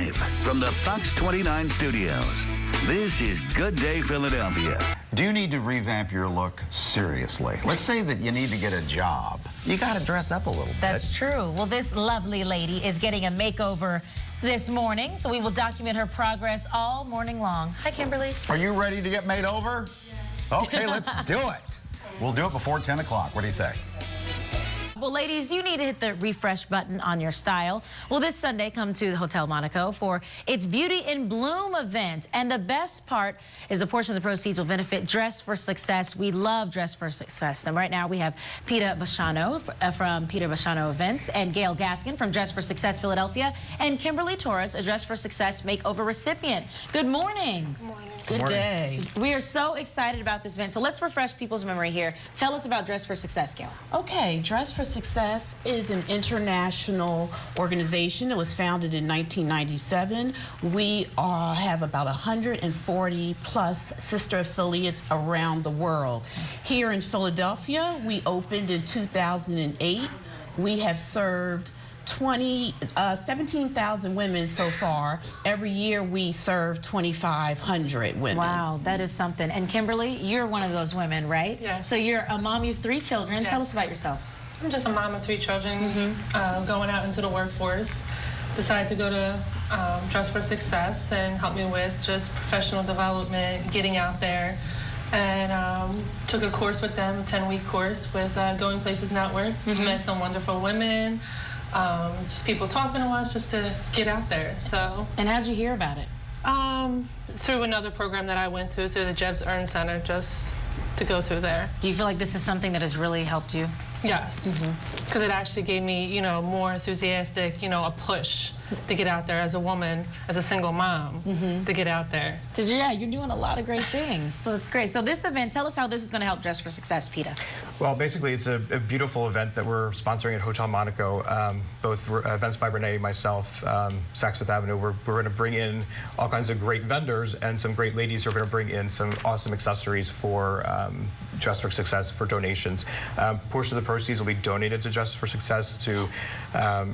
Live from the Fox 29 studios, this is Good Day Philadelphia. Do you need to revamp your look? Seriously. Let's say that you need to get a job. You got to dress up a little bit. That's true. Well, this lovely lady is getting a makeover this morning, so we will document her progress all morning long. Hi, Kimberly. Are you ready to get made over? Okay, let's do it. We'll do it before 10 o'clock. What do you say? Well, ladies, you need to hit the refresh button on your style. Well, this Sunday, come to the Hotel Monaco for its Beauty in Bloom event. And the best part is a portion of the proceeds will benefit Dress for Success. We love Dress for Success. And right now we have Peter Bashano from Peter Bashano Events, and Gail Gaskin from Dress for Success Philadelphia, and Kimberly Torres, a Dress for Success makeover recipient. Good morning. Good morning. Good day. We are so excited about this event. So let's refresh people's memory here. Tell us about Dress for Success, Gail. Okay, Dress for Success is an international organization. It was founded in 1997. We have about 140 plus sister affiliates around the world. Here in Philadelphia, we opened in 2008. We have served 17,000 women so far. Every year we serve 2,500 women. Wow, that is something. And Kimberly, you're one of those women, right? Yeah. So you're a mom, you have 3 children. Yes. Tell us about yourself. I'm just a mom of 3 children, going out into the workforce. Decided to go to Dress for Success and help me with just professional development, getting out there. And took a course with them, a 10-week course with Going Places Network. Met some wonderful women, just people talking to us just to get out there. So. And how'd you hear about it? Through another program that I went through the Jebs Earn Center, just to go through there. Do you feel like this is something that has really helped you? Yes, because it actually gave me, more enthusiastic, a push to get out there as a woman, as a single mom, to get out there. Because, yeah, you're doing a lot of great things, so it's great. So this event, tell us how this is going to help Dress for Success, Peter. Well, basically, it's a beautiful event that we're sponsoring at Hotel Monaco. Both events by Renee, myself, Saks Fifth Avenue. We're going to bring in all kinds of great vendors and some great ladies who are going to bring in some awesome accessories for Dress for Success for donations. Portion of the proceeds will be donated to Dress for Success to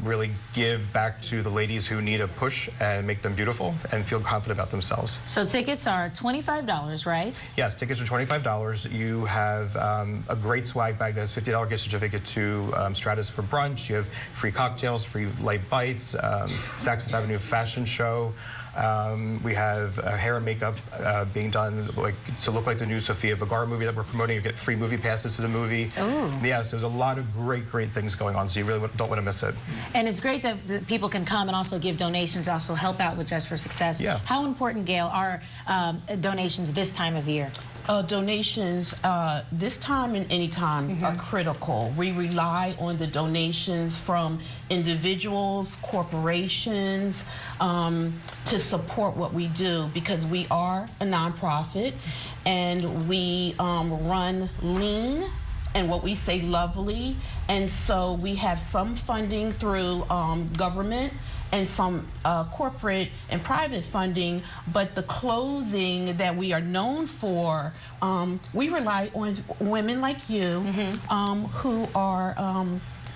really give back to the ladies who need a push and make them beautiful and feel confident about themselves. So tickets are $25, right? Yes, tickets are $25. You have a great swag bag that has $50 gift certificate to Stratus for brunch. You have free cocktails, free light bites, Saks Fifth Avenue fashion show. We have hair and makeup being done to look like the new Sofia Vergara movie that we're promoting. You get free movie passes to the movie. Ooh. Yes, there's a lot of great things going on, so you really don't want to miss it. And it's great that people can come and also give donations, also help out with Dress for Success. Yeah. How important, Gail, are donations this time of year? Donations this time and any time are critical. We rely on the donations from individuals, corporations, to support what we do, because we are a nonprofit and we run lean and what we say lovely, and so we have some funding through government and some corporate and private funding, but the clothing that we are known for, we rely on women like you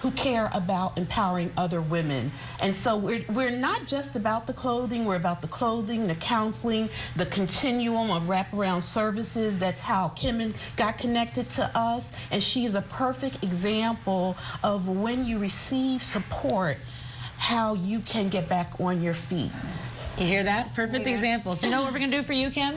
who care about empowering other women. And so we're not just about the clothing, we're about the clothing, the counseling, the continuum of wraparound services. That's how Kim got connected to us, and she is a perfect example of when you receive support, how you can get back on your feet. You hear that? Perfect examples. You know what we're going to do for you, Kim?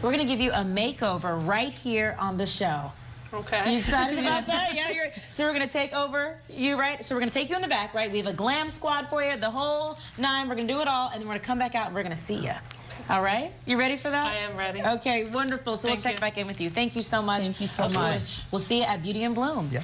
We're going to give you a makeover right here on the show. Okay. You excited about that? Yeah, so we're going to take over you, right? So we're going to take you in the back, right? We have a glam squad for you, the whole 9. We're going to do it all, and then we're going to come back out and we're going to see you. All right? You ready for that? I am ready. Okay, wonderful. So we'll check back in with you. Thank you so much. Thank you so much. We'll see you at Beauty in Bloom. Yeah.